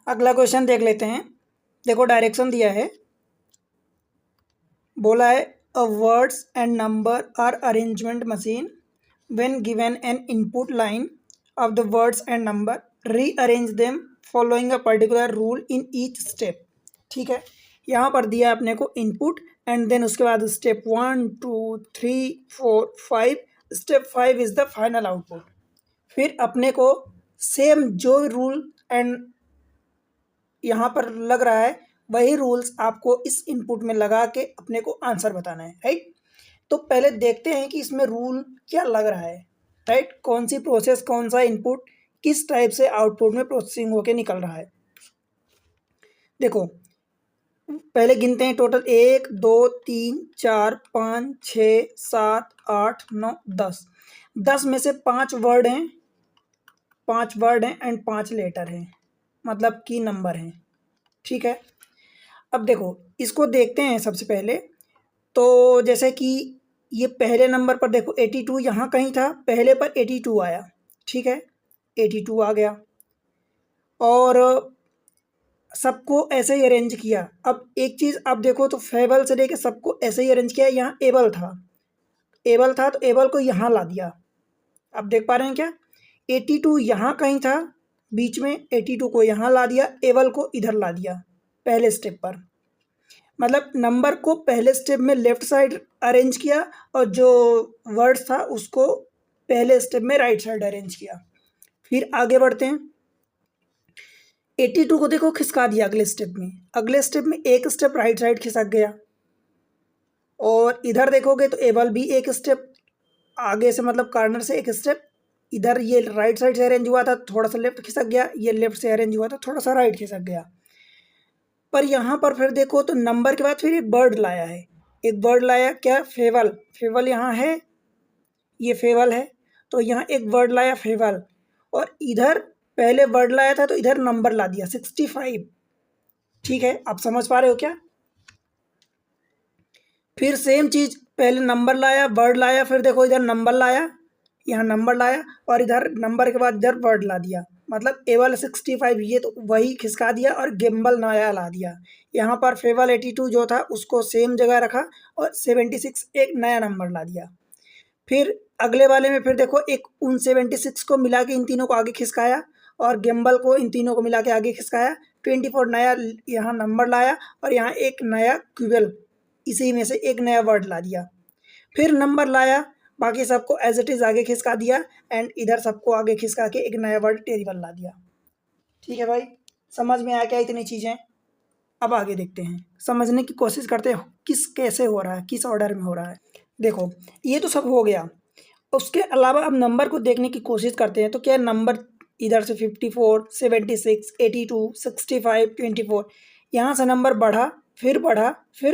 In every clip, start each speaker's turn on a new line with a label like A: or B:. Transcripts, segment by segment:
A: अगला क्वेश्चन देख लेते हैं। देखो डायरेक्शन दिया है, बोला है a words and number are arrangement machine when given an input line of the words and number rearrange them following a particular rule in each step. ठीक है, यहाँ पर दिया है अपने को इनपुट एंड देन उसके बाद step 1 2 3 4 5, step 5 is the final output. फिर अपने को सेम जो रूल एंड यहाँ पर लग रहा है वही रूल्स आपको इस इनपुट में लगा के अपने को आंसर बताना है, राइट। तो पहले देखते हैं कि इसमें रूल क्या लग रहा है, राइट। कौन सी प्रोसेस, कौन सा इनपुट किस टाइप से आउटपुट में प्रोसेसिंग होके निकल रहा है। देखो पहले गिनते हैं टोटल 1 2 3 4 5 6 7 8 9 10। 10 में से 5 वर्ड हैं, 5 वर्ड हैं एंड 5 लेटर हैं, मतलब की नंबर हैं। ठीक है, अब देखो इसको देखते हैं सबसे पहले। तो जैसे कि ये पहले नंबर पर देखो 82 यहाँ कहीं था, पहले पर 82 आया। ठीक है, 82 आ गया और सबको ऐसे ही अरेंज किया। अब एक चीज़ आप देखो तो फेबल से लेके सबको ऐसे ही अरेंज किया। यहाँ एबल था, एबल था तो एबल को यहाँ ला दिया। अब देख पा रहे हैं क्या, 82 यहाँ कहीं था बीच में, 82 को यहाँ ला दिया, एबल को इधर ला दिया पहले स्टेप पर। मतलब नंबर को पहले स्टेप में लेफ्ट साइड अरेंज किया और जो वर्ड्स था उसको पहले स्टेप में राइट साइड अरेंज किया। फिर आगे बढ़ते हैं, 82 को देखो खिसका दिया अगले स्टेप में। अगले स्टेप में एक स्टेप राइट साइड खिसक गया और इधर देखोगे तो एबल भी एक स्टेप आगे से, मतलब कॉर्नर से एक स्टेप इधर, ये राइट साइड से अरेंज हुआ था थोड़ा सा लेफ्ट खिसक गया, ये लेफ्ट से अरेंज हुआ था थोड़ा सा राइट खिसक गया। पर यहाँ पर फिर देखो तो नंबर के बाद फिर एक बर्ड लाया है, एक बर्ड लाया क्या, फेवल। फेवल यहाँ है, ये फेवल है, तो यहाँ एक वर्ड लाया फेवल और इधर पहले वर्ड लाया था तो इधर नंबर ला दिया 65। ठीक है, आप समझ पा रहे हो क्या। फिर सेम चीज़, पहले नंबर लाया, वर्ड लाया, फिर देखो इधर नंबर लाया, यहाँ नंबर लाया और इधर नंबर के बाद इधर वर्ड ला दिया। मतलब एबल 65 ये तो वही खिसका दिया और गिम्बल नया ला दिया। यहाँ पर फेवल 82 जो था उसको सेम जगह रखा और 76 एक नया नंबर ला दिया। फिर अगले वाले में फिर देखो एक उन 76 को मिला के इन तीनों को आगे खिसकाया और गिम्बल को इन तीनों को मिला के आगे खिसकाया। 24 नया यहाँ नंबर लाया और यहाँ एक नया क्यूबल, इसी में से एक नया वर्ड ला दिया। फिर नंबर लाया, बाकी सबको एज इट इज़ आगे खिसका दिया एंड इधर सबको आगे खिसका के एक नया वर्ड टेरिबल ला दिया। ठीक है भाई, समझ में आ क्या इतनी चीज़ें। अब आगे देखते हैं, समझने की कोशिश करते हैं किस कैसे हो रहा है, किस ऑर्डर में हो रहा है। देखो ये तो सब हो गया, उसके अलावा अब नंबर को देखने की कोशिश करते हैं। तो क्या नंबर इधर से 54 76 82 65 24, यहाँ से नंबर बढ़ा फिर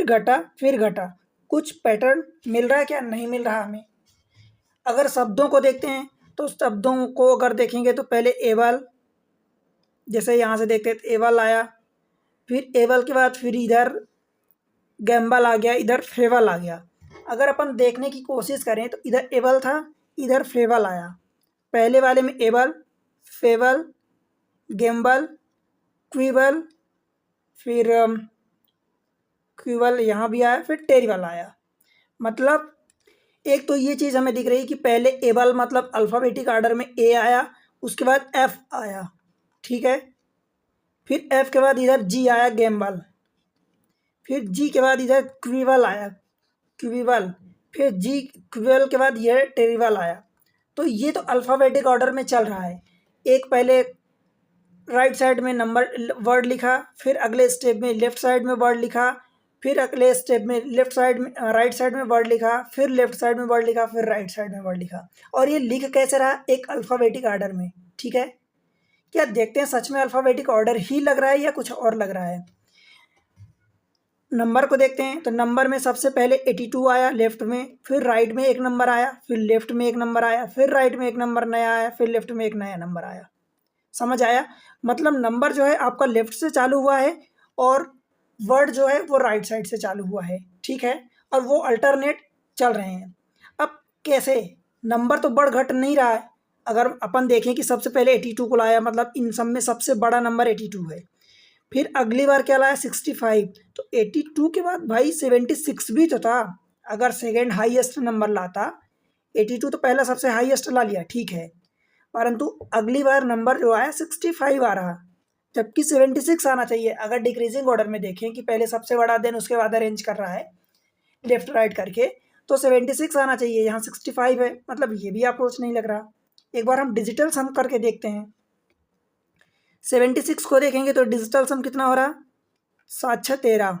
A: घटा फिर घटा। कुछ पैटर्न मिल रहा है क्या, नहीं मिल रहा हमें। अगर शब्दों को देखते हैं तो शब्दों को अगर देखेंगे तो पहले एबल, जैसे यहाँ से देखते हैं एबल आया, फिर एबल के बाद फिर इधर गैम्बल आ गया, इधर फेवल आ गया। अगर अपन देखने की कोशिश करें तो इधर एबल था, इधर फेवल आया। पहले वाले में एबल, फेवल, गैम्बल, क्विबल, फिर क्विबल यहाँ भी आया, फिर टेरिबल आया। मतलब एक तो ये चीज़ हमें दिख रही है कि पहले एबल मतलब अल्फ़ाबेटिक आर्डर में ए आया, उसके बाद एफ आया। ठीक है, फिर एफ के बाद इधर जी आया गैम्बल, फिर जी के बाद इधर क्विबल आया, क्विबल, फिर जी क्विबल के बाद ये टेरिबल आया। तो ये तो अल्फ़ाबेटिक ऑर्डर में चल रहा है। एक पहले राइट साइड में नंबर वर्ड लिखा, फिर अगले स्टेप में लेफ्ट साइड में वर्ड लिखा, फिर अगले स्टेप में लेफ्ट साइड में राइट साइड में वर्ड लिखा, फिर लेफ्ट साइड में वर्ड लिखा, फिर राइट साइड में वर्ड लिखा। और ये लिख कैसे रहा, एक अल्फ़ाबेटिक ऑर्डर में। ठीक है, क्या देखते हैं सच में अल्फ़ाबेटिक ऑर्डर ही लग रहा है या कुछ और लग रहा है। नंबर को देखते हैं तो नंबर में सबसे पहले 82 आया लेफ्ट में, फिर राइट में एक नंबर आया, फिर लेफ्ट में एक नंबर आया, फिर राइट में एक नंबर नया आया, फिर लेफ्ट में एक नया नंबर आया। समझ आया। मतलब नंबर जो है आपका लेफ्ट से चालू हुआ है और वर्ड जो है वो राइट साइड से चालू हुआ है। ठीक है, और वो अल्टरनेट चल रहे हैं। अब कैसे, नंबर तो बढ़ घट नहीं रहा है। अगर अपन देखें कि सबसे पहले 82 को लाया, मतलब इन सब में सबसे बड़ा नंबर 82 है। फिर अगली बार क्या लाया 65। तो 82 के बाद भाई 76 भी तो था। अगर सेकेंड हाईएस्ट नंबर लाता, 82 तो पहला सबसे हाईएस्ट ला लिया ठीक है, परंतु अगली बार नंबर जो आया 65 आ रहा, जबकि 76 आना चाहिए। अगर डिक्रीजिंग ऑर्डर में देखें कि पहले सबसे बड़ा देन उसके बाद अरेंज कर रहा है लेफ्ट राइट करके, तो 76 आना चाहिए, यहाँ 65 है, मतलब ये भी अप्रोच नहीं लग रहा। एक बार हम डिजिटल सम करके देखते हैं। 76 को देखेंगे तो डिजिटल सम कितना हो रहा, 7 6 13,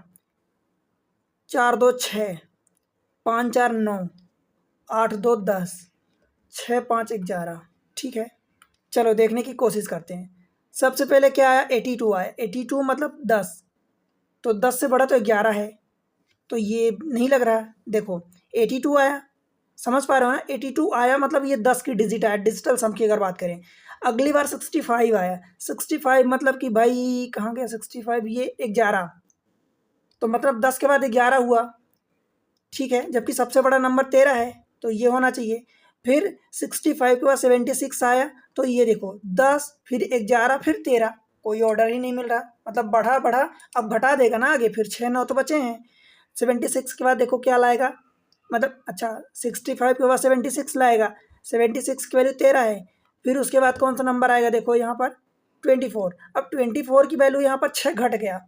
A: 4 2 6, 5 4 9, 8 2 10, 6 5 11। ठीक है, चलो देखने की कोशिश करते हैं। सबसे पहले क्या आया 82 आया, 82 मतलब 10, तो 10 से बड़ा तो 11 है, तो ये नहीं लग रहा। देखो 82 आया, समझ पा रहे हो ना, 82 आया मतलब ये 10 की डिजिट आया डिजिटल सम की अगर बात करें। अगली बार 65 आया, 65 मतलब कि भाई कहाँ गया 65, ये 11, तो मतलब 10 के बाद 11 हुआ। ठीक है, जबकि सबसे बड़ा नंबर 13 है, तो ये होना चाहिए। फिर 65 के बाद 76 आया, तो ये देखो 10 फिर 11 फिर 13, कोई ऑर्डर ही नहीं मिल रहा, मतलब बढ़ा बढ़ा, अब घटा देगा ना आगे, फिर 6 9 तो बचे हैं। 76 के बाद देखो क्या लाएगा, मतलब अच्छा 65 के बाद 76 लाएगा, 76 की वैल्यू 13 है। फिर उसके बाद कौन सा नंबर आएगा, देखो यहाँ पर 24। अब 24 की वैल्यू यहाँ पर 6 घट गया,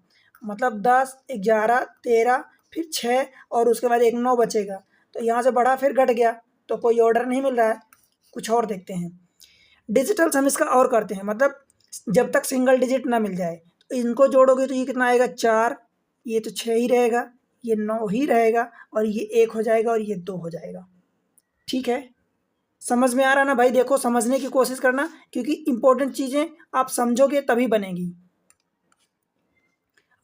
A: मतलब 10 11 13 फिर 6 और उसके बाद एक 9 बचेगा, तो यहाँ से बढ़ा फिर घट गया, तो कोई ऑर्डर नहीं मिल रहा है। कुछ और देखते हैं, डिजिटल सम इसका और करते हैं, मतलब जब तक सिंगल डिजिट ना मिल जाए, तो इनको जोड़ोगे तो ये कितना आएगा 4, ये तो 6 ही रहेगा, ये 9 ही रहेगा, और ये 1 हो जाएगा और ये 2 हो जाएगा। ठीक है, समझ में आ रहा ना भाई, देखो समझने की कोशिश करना, क्योंकि इंपॉर्टेंट चीज़ें आप समझोगे तभी बनेगी।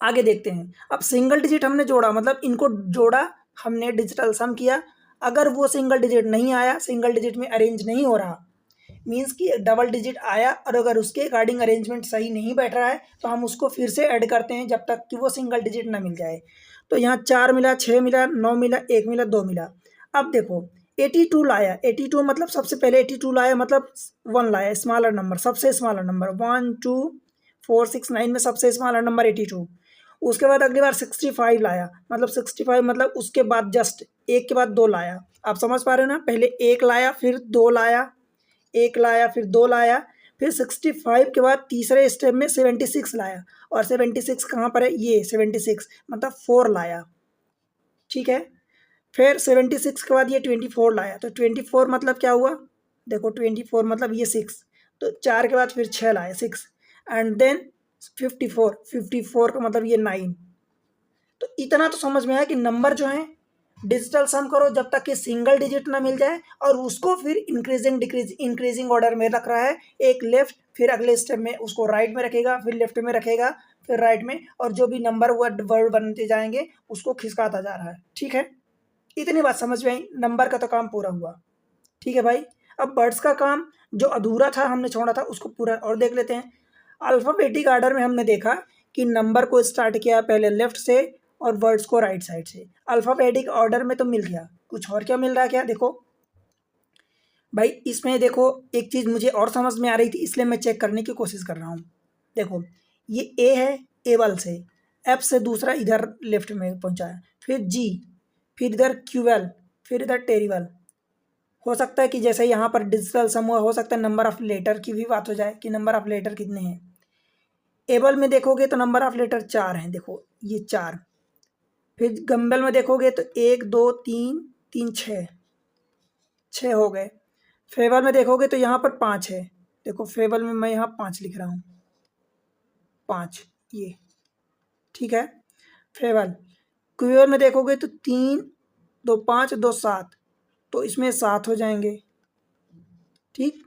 A: आगे देखते हैं, अब सिंगल डिजिट हमने जोड़ा, मतलब इनको जोड़ा हमने, डिजिटल सम किया, अगर वो सिंगल डिजिट नहीं आया, सिंगल डिजिट में अरेंज नहीं हो रहा, मीन्स कि डबल डिजिट आया और अगर उसके अकॉर्डिंग अरेंजमेंट सही नहीं बैठ रहा है, तो हम उसको फिर से ऐड करते हैं जब तक कि वो सिंगल डिजिट ना मिल जाए। तो यहाँ 4 मिला, 6 मिला, 9 मिला, 1 मिला, 2 मिला। अब देखो 82 लाया, 82 मतलब सबसे पहले 82 लाया, मतलब 1 लाया, स्मॉलर नंबर, सबसे स्मॉलर नंबर, 1 2 4 6 9 में सबसे स्मॉलर नंबर 82। उसके बाद अगली बार 65 लाया, मतलब 65 मतलब उसके बाद जस्ट एक के बाद 2 लाया। आप समझ पा रहे हो ना, पहले 1 लाया फिर 2 लाया, 1 लाया फिर 2 लाया, फिर 65 के बाद तीसरे स्टेप में 76 लाया, और 76 कहाँ पर है, ये 76 मतलब 4 लाया। ठीक है, फिर 76 के बाद ये 24 लाया, तो 24 मतलब क्या हुआ, देखो 24 मतलब ये 6, तो 4 के बाद फिर 6 लाया 6, एंड देन 54 का मतलब ये 9। तो इतना तो समझ में आया कि नंबर जो है डिजिटल सम करो जब तक कि सिंगल डिजिट ना मिल जाए, और उसको फिर इंक्रीजिंग ऑर्डर में रख रहा है, एक लेफ्ट फिर अगले स्टेप में उसको राइट में रखेगा, फिर लेफ्ट में रखेगा, फिर राइट में, और जो भी नंबर वर्ड बनते जाएंगे उसको खिसकाता जा रहा है। ठीक है, इतनी बात समझ में आई, नंबर का तो काम पूरा हुआ। ठीक है भाई, अब वर्ड्स का काम जो अधूरा था हमने छोड़ा था उसको पूरा और देख लेते हैं। अल्फ़ाबेटिक ऑर्डर में हमने देखा कि नंबर को स्टार्ट किया पहले लेफ्ट से और वर्ड्स को राइट साइड से। अल्फ़ाबेटिक ऑर्डर में तो मिल गया, कुछ और क्या मिल रहा है क्या, देखो भाई इसमें देखो एक चीज़ मुझे और समझ में आ रही थी, इसलिए मैं चेक करने की कोशिश कर रहा हूँ। देखो ये ए है, एबल से, एफ से दूसरा इधर लेफ्ट में पहुँचाया, फिर जी, फिर इधर क्यूएल, फिर इधर टेरिबल। हो सकता है कि जैसे यहाँ पर डिजिटल समूह, हो सकता है नंबर ऑफ लेटर की भी बात हो जाए कि नंबर ऑफ लेटर कितने हैं। एबल में देखोगे तो नंबर ऑफ लेटर 4 हैं, देखो ये 4। फिर गम्बल में देखोगे तो 1 2 3 3 6 हो गए। फेबल में देखोगे तो यहाँ पर 5 है, देखो फेबल में मैं यहाँ 5 लिख रहा हूँ, 5 ये। ठीक है, फेबल। क्यूएल में देखोगे तो 3 2 5 2 7, तो इसमें 7 हो जाएंगे। ठीक,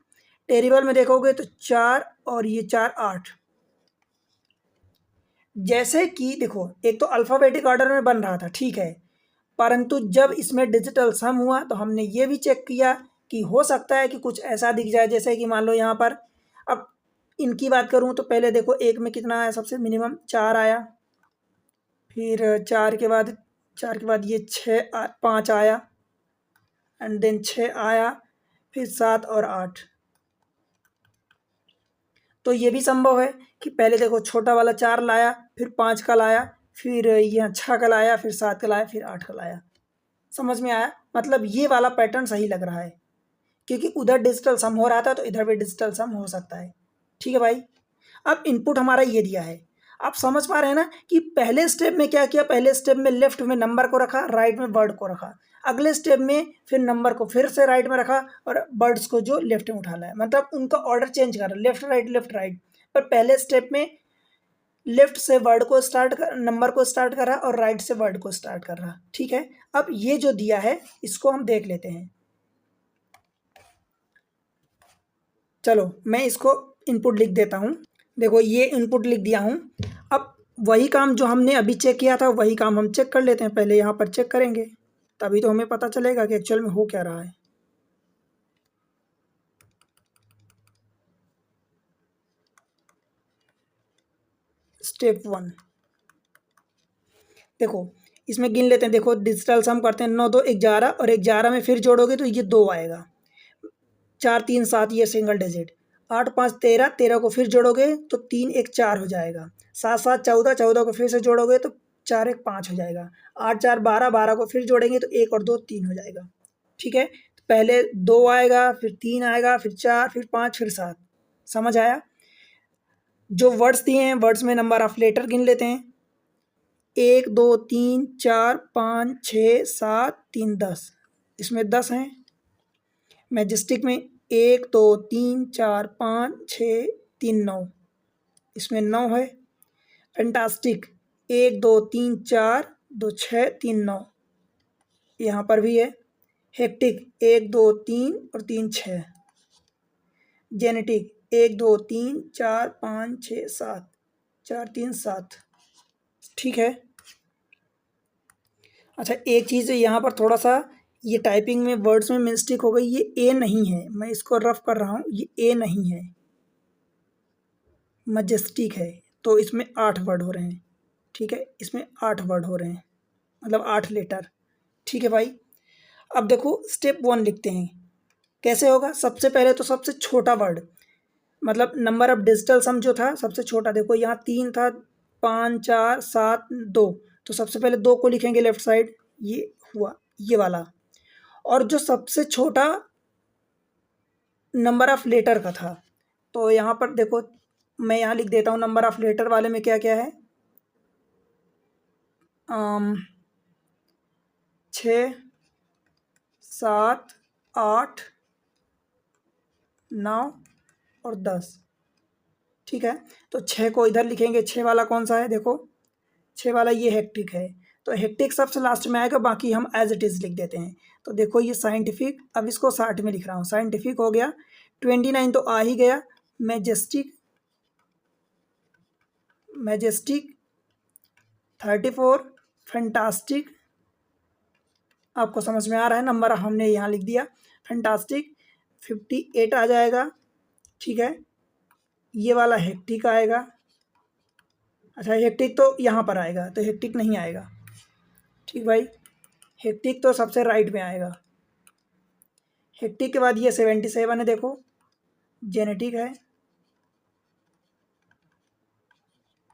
A: टेरिबल में देखोगे तो 4 और ये 4 8। जैसे कि देखो एक तो अल्फ़ाबेटिक ऑर्डर में बन रहा था, ठीक है, परंतु जब इसमें डिजिटल सम हुआ तो हमने ये भी चेक किया कि हो सकता है कि कुछ ऐसा दिख जाए, जैसे कि मान लो यहाँ पर, अब इनकी बात करूँ तो पहले देखो एक में कितना आया, सबसे मिनिमम 4 आया, फिर 4 के बाद ये 5 आया, एंड देन 6 आया, फिर 7 और 8। तो ये भी संभव है कि पहले देखो छोटा वाला 4 लाया, फिर 5 का लाया, फिर यहाँ 6 का लाया, फिर 7 का लाया, फिर 8 का लाया। समझ में आया? मतलब ये वाला पैटर्न सही लग रहा है, क्योंकि उधर डिजिटल सम हो रहा था तो इधर भी डिजिटल सम हो सकता है। ठीक है भाई। अब इनपुट हमारा ये दिया है, आप समझ पा रहे हैं ना कि पहले स्टेप में क्या किया, पहले स्टेप में लेफ्ट में नंबर को रखा, राइट में वर्ड को रखा, अगले स्टेप में फिर नंबर को फिर से राइट में रखा और वर्ड्स को जो लेफ्ट में उठा लाया, मतलब उनका ऑर्डर चेंज कर रहा, लेफ्ट राइट। पर पहले स्टेप में लेफ्ट से वर्ड को स्टार्ट कर, नंबर को स्टार्ट कर रहा और राइट से वर्ड को स्टार्ट कर रहा। ठीक है। अब ये जो दिया है इसको हम देख लेते हैं। चलो मैं इसको इनपुट लिख देता हूँ। देखो ये इनपुट लिख दिया हूँ। अब वही काम जो हमने अभी चेक किया था वही काम हम चेक कर लेते हैं। पहले यहाँ पर चेक करेंगे, तभी तो हमें पता चलेगा कि एक्चुअल में हो क्या रहा है। स्टेप 1 देखो इसमें गिन लेते हैं। देखो डिजिटल सम करते हैं, 9 2 11 और 11 में फिर जोड़ोगे तो ये 2 आएगा, 4 3 7 ये सिंगल डिजिट, 8 5 13, 13 को फिर जोड़ोगे तो 3 1 4 हो जाएगा, 7 7 14, 14 को फिर से जोड़ोगे तो 4 1 5 हो जाएगा, 8 4 12, 12 को फिर जोड़ेंगे तो 1 और 2 3 हो जाएगा। ठीक है। तो पहले 2 आएगा, फिर 3 आएगा, फिर 4, फिर 5, फिर 7। समझ आया? जो वर्ड्स दिए हैं वर्ड्स में नंबर ऑफ लेटर गिन लेते हैं। 1 2 3 4 5 6 7 3 10, इसमें 10 हैं। मैजेस्टिक में 1 2 3 4 5 6 3 9, इसमें 9 है। फैंटास्टिक 1 2 3 4 2 6 3 9, यहाँ पर भी है। हेक्टिक 1 2 3 और 3 6। जेनेटिक 1 2 3 4 5 6 7, 4 3 7। ठीक है। अच्छा एक चीज़ यहाँ पर थोड़ा सा ये टाइपिंग में वर्ड्स में मिस्टेक हो गई, ये ए नहीं है, मैं इसको रफ कर रहा हूँ, ये ए नहीं है, मजेस्टिक है। तो इसमें 8 वर्ड हो रहे हैं। ठीक है, इसमें 8 वर्ड हो रहे हैं, मतलब 8 लेटर। ठीक है भाई। अब देखो स्टेप 1 लिखते हैं। कैसे होगा? सबसे पहले तो सबसे छोटा वर्ड, मतलब नंबर ऑफ डिजिटल सम जो था सबसे छोटा, देखो यहाँ 3 था, 5 4 7 2, तो सबसे पहले 2 को लिखेंगे लेफ्ट साइड, ये हुआ ये वाला। और जो सबसे छोटा नंबर ऑफ लेटर का था, तो यहाँ पर देखो मैं यहाँ लिख देता हूँ, नंबर ऑफ लेटर वाले में क्या क्या है, 6 7 8 9 और 10। ठीक है, तो 6 को इधर लिखेंगे। 6 वाला कौन सा है? देखो 6 वाला ये हेक्टिक है, तो हेक्टिक सबसे लास्ट में आएगा, बाकी हम एज इट इज़ लिख देते हैं। तो देखो ये साइंटिफिक, अब इसको 60 में लिख रहा हूँ, साइंटिफिक हो गया। 29 तो आ ही गया। मैजेस्टिक 34। फैंटास्टिक, आपको समझ में आ रहा है, नंबर हमने यहाँ लिख दिया। फैंटास्टिक 58 आ जाएगा। ठीक है, ये वाला हेक्टिक आएगा। अच्छा हेक्टिक तो यहाँ पर आएगा, तो हेक्टिक नहीं आएगा। ठीक भाई, हेक्टिक तो सबसे राइट में आएगा। हेक्टिक के बाद ये 77 है, देखो जेनेटिक है,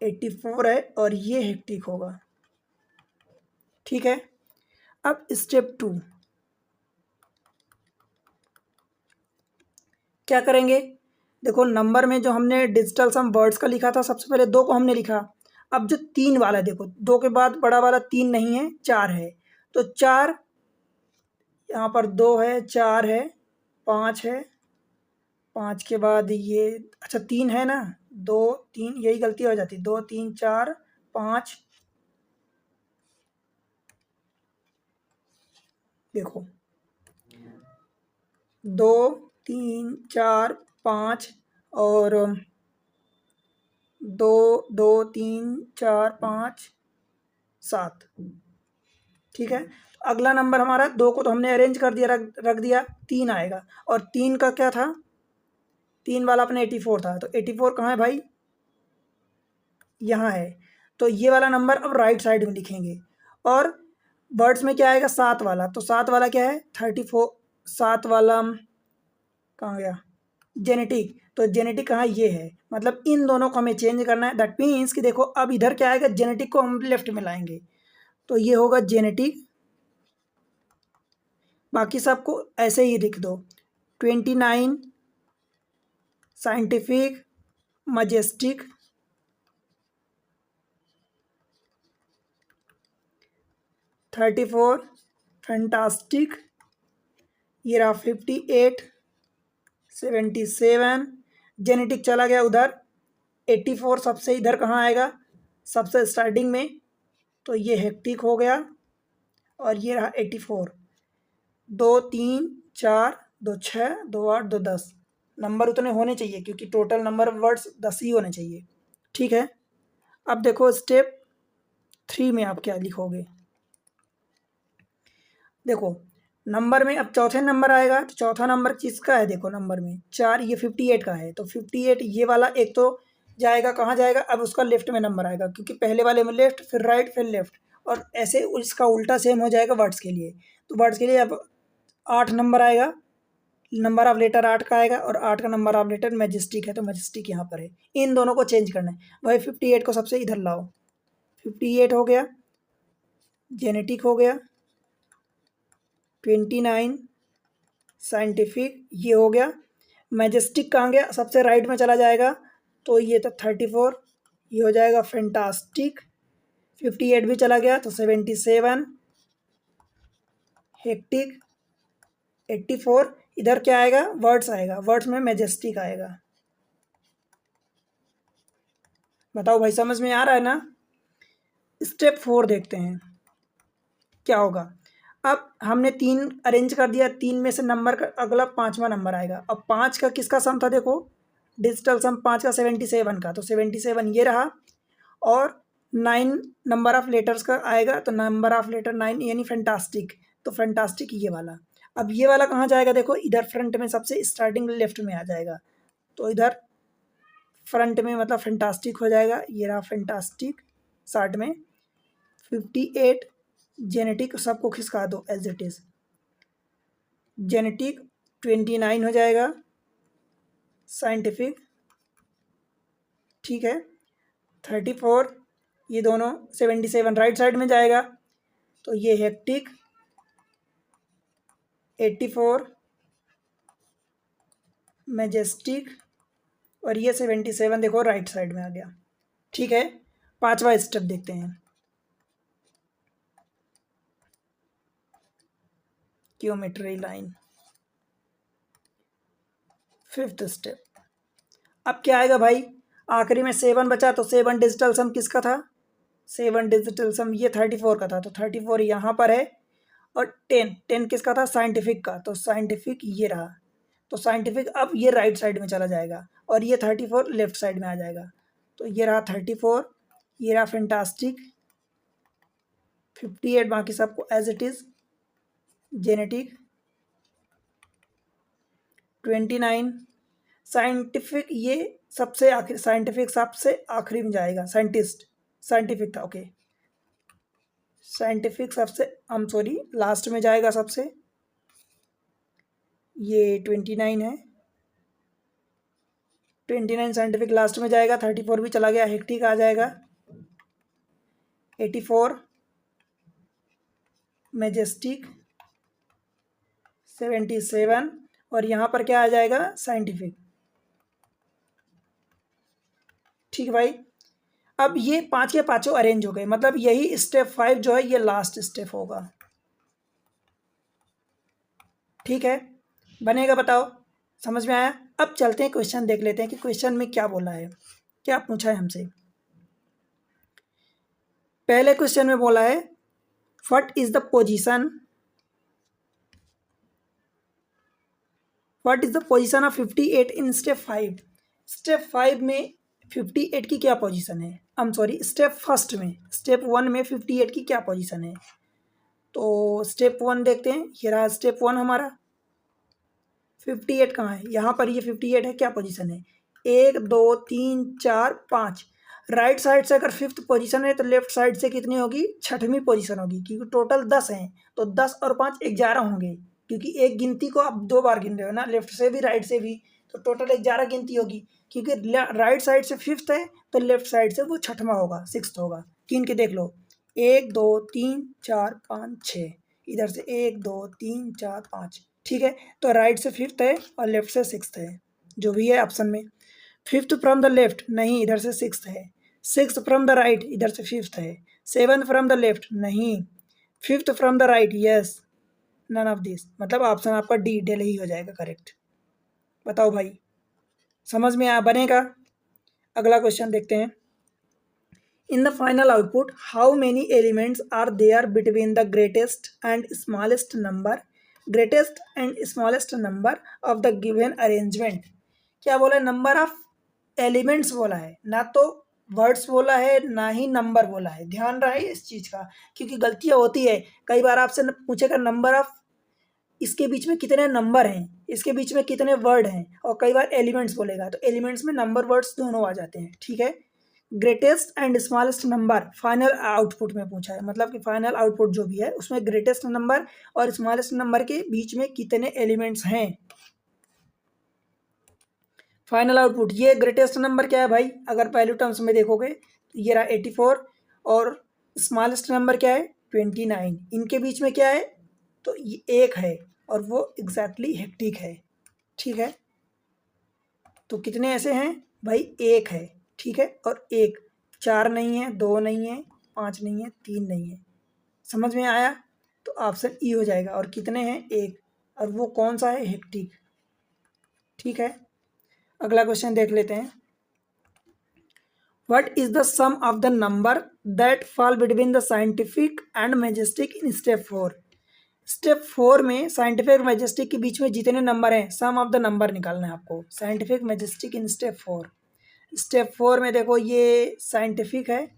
A: 84 है, और ये हेक्टिक होगा। ठीक है। अब स्टेप 2 क्या करेंगे? देखो नंबर में जो हमने डिजिटल सम वर्ड्स का लिखा था, सबसे पहले 2 को हमने लिखा। अब जो 3 वाला, देखो 2 के बाद बड़ा वाला 3 नहीं है, 4 है, तो 4 यहाँ पर 2 है, 4 है, 5 है, 5 के बाद ये, अच्छा 3 है ना, 2 3, यही गलती हो जाती, 2 3 4 5। देखो 2 3 4 5 और 2 2 3 4 5 7। ठीक है, अगला नंबर हमारा 2 को तो हमने अरेंज कर दिया, रख दिया, 3 आएगा। और 3 का क्या था? 3 वाला अपने 84 था, तो 84 कहाँ है भाई? यहाँ है। तो ये वाला नंबर अब राइट साइड में लिखेंगे। और वर्ड्स में क्या आएगा? 7 वाला, तो 7 वाला क्या है? 34। 7 वाला कहाँ गया? जेनेटिक, तो जेनेटिक कहाँ ये है, मतलब इन दोनों को हमें चेंज करना है। दैट मीन्स कि देखो अब इधर क्या आएगा, जेनेटिक को हम लेफ्ट में लाएंगे, तो ये होगा जेनेटिक, बाकी सबको ऐसे ही लिख दो। 29 साइंटिफिक, मजेस्टिक, 34 फैंटास्टिक, ये रहा 58, 77, जेनेटिक चला गया उधर, 84 सबसे इधर कहाँ आएगा, सबसे स्टार्टिंग में, तो ये हेक्टिक हो गया, और ये रहा 84। 2 3 4 2 6 2 8 2 10 नंबर उतने होने चाहिए, क्योंकि टोटल नंबर ऑफ वर्ड्स 10 ही होने चाहिए। ठीक है, अब देखो स्टेप 3 में आप क्या लिखोगे। देखो नंबर में अब चौथे नंबर आएगा, तो चौथा नंबर किसका है, देखो नंबर में 4, ये 58 का है, तो 58 ये वाला एक तो जाएगा, कहाँ जाएगा, अब उसका लेफ्ट में नंबर आएगा, क्योंकि पहले वाले में लेफ्ट, फिर राइट, फिर लेफ्ट, और ऐसे उसका उल्टा सेम हो जाएगा वर्ड्स के लिए। तो वर्ड्स के लिए अब 8 नंबर आएगा, नंबर ऑफ लेटर 8 का आएगा, और 8 का नंबर ऑफ लेटर मैजेस्टिक है, तो मैजेस्टिक यहाँ पर है। इन दोनों को चेंज करना है, वही 58 को सबसे इधर लाओ, 58 हो गया, जेनेटिक हो गया, 29 साइंटिफिक ये हो गया, मैजेस्टिक कहाँ गया, सबसे राइट में चला जाएगा, तो ये तो 34, ये हो जाएगा फैंटास्टिक, 58 भी चला गया, तो 77, हेक्टिक, 84, इधर क्या आएगा, वर्ड्स आएगा, वर्ड्स में मैजेस्टिक आएगा। बताओ भाई समझ में आ रहा है ना। स्टेप 4 देखते हैं क्या होगा। अब हमने 3 अरेंज कर दिया, 3 में से नंबर का अगला 5वां नंबर आएगा। अब 5 का किसका सम था, देखो डिजिटल सम 5 का 77 का, तो 77 ये रहा, और 9 नंबर ऑफ लेटर्स का आएगा, तो नंबर ऑफ लेटर 9 यानी फैंटास्टिक, तो फैंटास्टिक ये वाला। अब ये वाला कहाँ जाएगा, देखो इधर फ्रंट में सबसे स्टार्टिंग लेफ्ट में आ जाएगा, तो इधर फ्रंट में मतलब फैंटास्टिक हो जाएगा, ये रहा फैंटास्टिक शॉर्ट में। 58 जेनेटिक सबको खिसका दो एज इट इज़, जेनेटिक 29 हो जाएगा, साइंटिफिक ठीक है 34, ये दोनों 77 राइट साइड में जाएगा, तो ये हेक्टिक 84, मैजेस्टिक, और ये 77 देखो राइट साइड में आ गया। ठीक है, 5वां स्टेप देखते हैं, ज्योमेट्री लाइन। 5th स्टेप, अब क्या आएगा भाई, आखिरी में 7 बचा, तो 7 डिजिटल सम किसका था, 7 डिजिटल सम ये 34 का था, तो 34 यहाँ पर है, और 10 किसका था, साइंटिफिक का, तो साइंटिफिक ये रहा, तो साइंटिफिक अब ये राइट साइड में चला जाएगा, और ये 34 लेफ्ट साइड में आ जाएगा, तो ये रहा 34, ये रहा फैंटास्टिक, 58 बाकी सबको as it is, genetic 29, scientific ये सबसे आखिर, साइंटिफिक सबसे आखिरी में जाएगा, साइंटिस्ट साइंटिफिक था ओके, साइंटिफिक सबसे सॉरी लास्ट में जाएगा सबसे, ये 29 है, 29 साइंटिफिक लास्ट में जाएगा, 34 भी चला गया, हेक्टिक आ जाएगा, 84 मैजेस्टिक, 77, और यहाँ पर क्या आ जाएगा, साइंटिफिक। ठीक है भाई, अब ये 5 के 5 अरेंज हो गए, मतलब यही स्टेप 5 जो है ये लास्ट स्टेप होगा। ठीक है, बनेगा, बताओ समझ में आया। अब चलते हैं क्वेश्चन देख लेते हैं कि क्वेश्चन में क्या बोला है, क्या पूछा है हमसे। पहले क्वेश्चन में बोला है what is the position, what is the position of 58 in step 5। Step 5 में 58 की क्या पोजीशन है, सॉरी स्टेप फर्स्ट में, स्टेप 1 में 58 की क्या पोजीशन है। तो स्टेप 1 देखते हैं, ये रहा स्टेप 1 हमारा, 58 कहाँ है, यहाँ पर ये 58 है, क्या पोजीशन है, 1 2 3 4 5, राइट साइड से अगर 5th पोजीशन है, तो लेफ्ट साइड से कितनी होगी, 6वीं पोजीशन होगी, क्योंकि टोटल 10 हैं, तो 10 और 5 11 होंगे, क्योंकि एक गिनती को आप 2 बार गिन रहे हो ना, लेफ्ट से भी राइट से भी, तो टोटल 11 गिनती होगी, क्योंकि राइट साइड से फिफ्थ है तो लेफ्ट साइड से वो छठवां होगा, सिक्स्थ होगा। गिन के देख लो, 1 2 3 4 5 6, इधर से 1 2 3 4 5, ठीक है। तो राइट से फिफ्थ है और लेफ्ट से सिक्स्थ है, जो भी है ऑप्शन में। फिफ्थ फ्रॉम द लेफ्ट नहीं, इधर से सिक्स्थ है। सिक्स्थ फ्रॉम द राइट, इधर से फिफ्थ है। सेवन्थ फ्रॉम द लेफ्ट नहीं, fifth from the right, yes, none of this, मतलब ऑप्शन आपका डी, दिल्ली हो जाएगा करेक्ट। बताओ भाई, समझ में आ बनेगा। अगला क्वेश्चन देखते हैं। In the final output how many elements are there between the greatest and smallest number, greatest and smallest number of the given arrangement. क्या बोला है? नंबर ऑफ एलिमेंट्स बोला है, ना तो वर्ड्स बोला है ना ही नंबर बोला है। ध्यान रहे इस चीज़ का, क्योंकि गलतियाँ होती है। कई बार आपसे पूछेगा नंबर ऑफ, इसके बीच में कितने नंबर हैं, इसके बीच में कितने वर्ड हैं, और कई बार एलिमेंट्स बोलेगा तो एलिमेंट्स में नंबर वर्ड्स दोनों आ जाते हैं, ठीक है। Greatest and smallest number final output में पूछा है, मतलब कि फाइनल आउटपुट जो भी है उसमें ग्रेटेस्ट नंबर और स्मॉलेस्ट नंबर के बीच में कितने एलिमेंट्स हैं। फाइनल आउटपुट, ये ग्रेटेस्ट नंबर क्या है भाई? अगर पहले टर्म्स में देखोगे तो ये रहा 84, और स्मॉलेस्ट नंबर क्या है? 29। इनके बीच में क्या है? तो ये एक है, और वो एग्जैक्टली हेक्टिक है, ठीक है। तो कितने ऐसे हैं भाई? एक है, ठीक है, और एक, 4 नहीं है, 2 नहीं है, 5 नहीं है, 3 नहीं है। समझ में आया? तो ऑप्शन ई हो जाएगा। और कितने हैं? एक, और वो कौन सा है? हेक्टिक, ठीक है। अगला क्वेश्चन देख लेते हैं। What is the sum of the number that fall between the scientific and majestic in step 4? Step 4 में साइंटिफिक मैजेस्टिक के बीच में जितने नंबर हैं, सम ऑफ द नंबर निकालना है आपको। Scientific majestic in step 4। Step 4 में देखो, ये साइंटिफिक है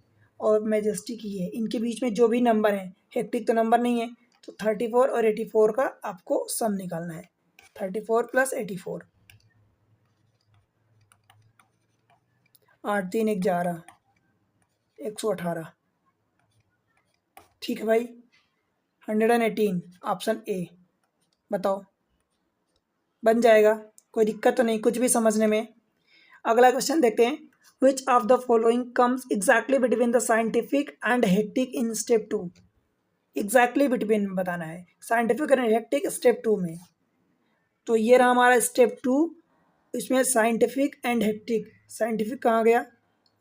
A: और मैजेस्टिक ही है, इनके बीच में जो भी नंबर है, हेक्टिक तो नंबर नहीं है, तो 34 और 84 का आपको सम निकालना है। 34 प्लस 84, 8 3 11, 118, ठीक है भाई। 118, ऑप्शन ए। बताओ, बन जाएगा? कोई दिक्कत तो नहीं, कुछ भी समझने में। अगला क्वेश्चन देखते हैं। Which of the following comes exactly between the scientific and hectic in step 2? Exactly between बताना है, साइंटिफिक एंड हेक्टिक स्टेप 2 में। तो ये रहा हमारा स्टेप 2, इसमें साइंटिफिक एंड हेक्टिक। साइंटिफिक कहाँ गया?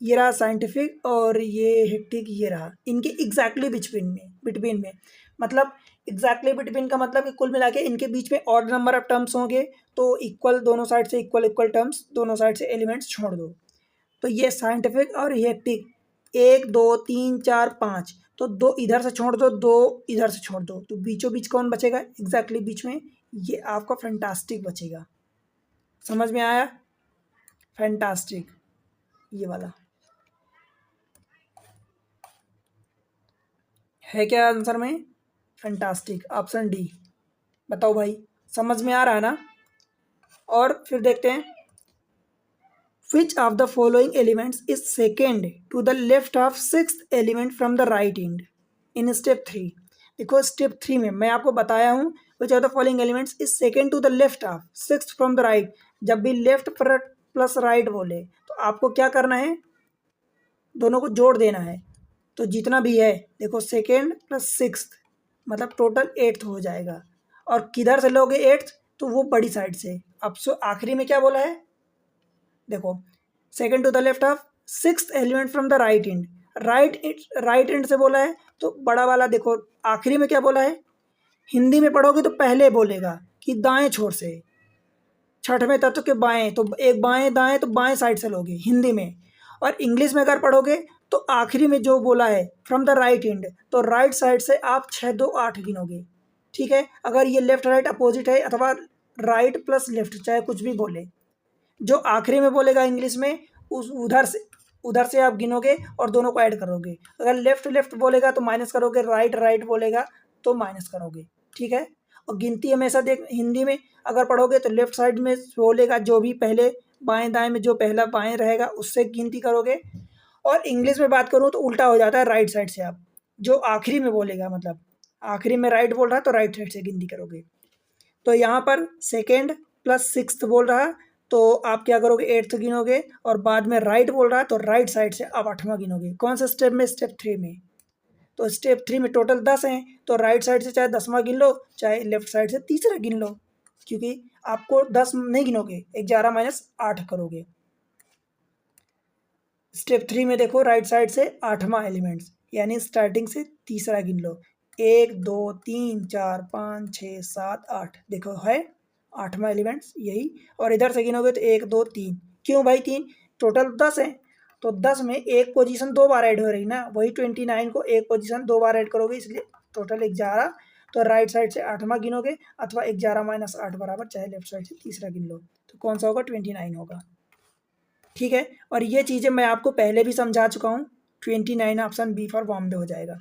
A: ये रहा साइंटिफिक, और ये हेक्टिक ये रहा, इनके एग्जैक्टली बिटवीन में मतलब एग्जैक्टली बिटवीन का मतलब कि कुल मिला के इनके बीच में ऑड नंबर ऑफ टर्म्स होंगे, तो इक्वल, दोनों साइड से इक्वल इक्वल टर्म्स, दोनों साइड से एलिमेंट्स छोड़ दो। तो ये साइंटिफिक और हेक्टिक, 1 2 3 4 5, तो 2 इधर से छोड़ दो, 2 इधर से छोड़ दो, तो बीचों बीच कौन बचेगा? एग्जैक्टली बीच में ये आपका फैंटास्टिक बचेगा। समझ में आया? फैंटास्टिक, ये वाला है क्या आंसर में? Fantastic, option D. बताओ भाई, समझ में आ रहा है ना? और फिर देखते हैं। Which of the following elements is second to the left of sixth element from the right end in step 3? देखो स्टेप 3 में मैं आपको बताया हूँ, which of the following elements is second to the left of sixth from the right. जब भी left plus right बोले तो आपको क्या करना है? दोनों को जोड़ देना है। तो जितना भी है, देखो सेकेंड प्लस सिक्स्थ, मतलब टोटल 8th हो जाएगा। और किधर से लोगे 8th? तो वो बड़ी साइड से। अब आखिरी में क्या बोला है? देखो, second to the left of sixth element from the right end, right end से बोला है, तो बड़ा वाला देखो आखिरी में क्या बोला है? हिंदी में पढ़ोगे तो पहले बोलेगा कि दाएं छोर से, छठवें तत्व के बाएं, तो एक बाएं दाएं, तो बाएं साइड से लोगे हिंदी में। और इंग्लिश में अगर पढ़ोगे तो आखिरी में जो बोला है फ्रॉम द राइट एंड, तो राइट साइड से आप 6 2 8 गिनोगे, ठीक है। अगर ये लेफ्ट राइट अपोजिट है, अथवा राइट प्लस लेफ्ट, चाहे कुछ भी बोले, जो आखिरी में बोलेगा इंग्लिश में, उस उधर से आप गिनोगे और दोनों को ऐड करोगे। अगर लेफ्ट लेफ्ट बोलेगा तो माइनस करोगे, राइट राइट बोलेगा तो माइनस करोगे, ठीक है। और गिनती हमेशा देख, हिंदी में अगर पढ़ोगे तो लेफ्ट साइड में बोलेगा, जो भी पहले बाएं दाएं में जो पहला बाएं रहेगा उससे गिनती करोगे। और इंग्लिश में बात करूँ तो उल्टा हो जाता है, राइट साइड से आप जो आखिरी में बोलेगा, मतलब आखिरी में राइट बोल रहा है तो राइट साइड से गिनती करोगे। तो यहाँ पर सेकेंड प्लस सिक्स्थ बोल रहा, तो आप क्या करोगे, 8th गिनोगे और बाद में राइट बोल रहा है तो राइट साइड से आप 8वां गिनोगे। कौन से स्टेप में, स्टेप 3 में। तो स्टेप 3 में टोटल 10 हैं, तो राइट साइड से चाहे 10वां गिन लो, चाहे लेफ्ट साइड से तीसरा गिन लो, क्योंकि आपको 10 नहीं गिनोगे, 11 माइनस 8 करोगे। स्टेप 3 में देखो राइट साइड से 8वां एलिमेंट्स, यानी स्टार्टिंग से तीसरा गिन लो। 1 2 3 4 5 6 7 8, देखो है 8वां एलिमेंट्स यही। और इधर से गिनोगे तो 1 2 3, क्यों भाई 3, टोटल 10 है, तो 10 में एक पोजीशन 2 बार ऐड हो रही ना, वही 29 को एक पोजीशन 2 बार ऐड करोगे, इसलिए टोटल 11। तो राइट साइड से 8वां गिनोगे, अथवा 11 माइनस 8 बराबर, चाहे लेफ्ट साइड से तीसरा गिन लो, तो कौन सा होगा, 29 होगा। ठीक है, और ये चीज़ें मैं आपको पहले भी समझा चुका हूँ। 29 ऑप्शन बी फॉर बॉम्बे हो जाएगा।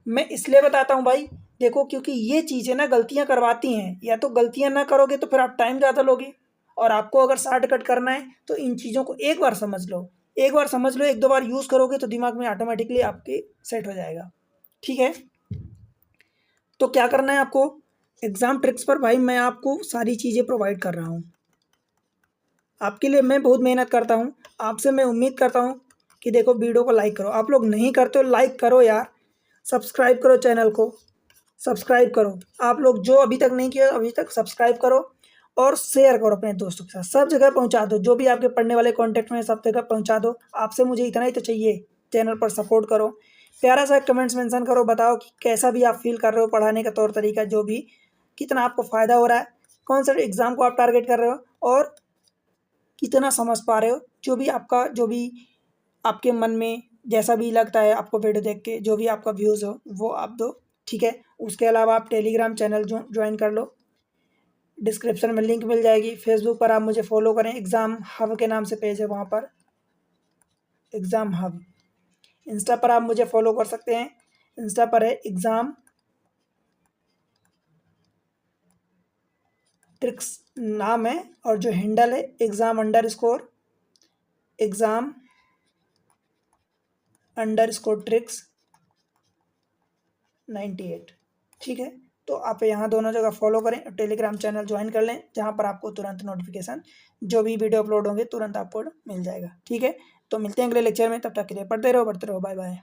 A: मैं इसलिए बताता हूँ भाई, देखो क्योंकि ये चीज़ें ना गलतियाँ करवाती हैं, या तो गलतियाँ ना करोगे तो फिर आप टाइम ज़्यादा लोगे, और आपको अगर शॉर्टकट करना है तो इन चीज़ों को एक बार समझ लो, एक बार समझ लो, एक दो बार यूज़ करोगे तो दिमाग में ऑटोमेटिकली आपके सेट हो जाएगा। ठीक है, तो क्या करना है आपको, एग्ज़ाम ट्रिक्स पर भाई मैं आपको सारी चीज़ें प्रोवाइड कर रहा हूँ। आपके लिए मैं बहुत मेहनत करता हूँ, आपसे मैं उम्मीद करता हूँ कि देखो वीडियो को लाइक करो, आप लोग नहीं करते हो लाइक करो यार, सब्सक्राइब करो चैनल को, सब्सक्राइब करो, आप लोग जो अभी तक नहीं किया अभी तक सब्सक्राइब करो, और शेयर करो अपने दोस्तों के साथ, सब जगह पहुंचा दो, जो भी आपके पढ़ने वाले कॉन्टैक्ट में सब जगह पहुंचा दो। आपसे मुझे इतना ही तो चाहिए, चैनल पर सपोर्ट करो, प्यारा सा कमेंट्स मेंशन करो, बताओ कि कैसा भी आप फील कर रहे हो, पढ़ाने का तौर तरीका जो भी, कितना आपको फ़ायदा हो रहा है, कौन सा एग्ज़ाम को आप टारगेट कर रहे हो, और कितना समझ पा रहे हो, जो भी आपका, जो भी आपके मन में जैसा भी लगता है आपको वीडियो देख के, जो भी आपका व्यूज़ हो वो आप दो। ठीक है, उसके अलावा आप टेलीग्राम चैनल ज्वाइन कर लो, डिस्क्रिप्शन में लिंक मिल जाएगी। फेसबुक पर आप मुझे फॉलो करें, एग्ज़ाम हब के नाम से पेज है वहाँ पर, एग्ज़ाम हब। इंस्टा पर आप मुझे फॉलो कर सकते हैं, इंस्टा पर है एग्ज़ाम ट्रिक्स नाम है, और जो हैंडल है एग्ज़ाम_ट्रिक्स 98। ठीक है, तो आप यहाँ दोनों जगह फॉलो करें और टेलीग्राम चैनल ज्वाइन कर लें, जहाँ पर आपको तुरंत नोटिफिकेशन जो भी वीडियो अपलोड होंगे तुरंत आपको मिल जाएगा। ठीक है, तो मिलते हैं अगले लेक्चर में, तब तक के लिए पढ़ते रहो, बाय बाय।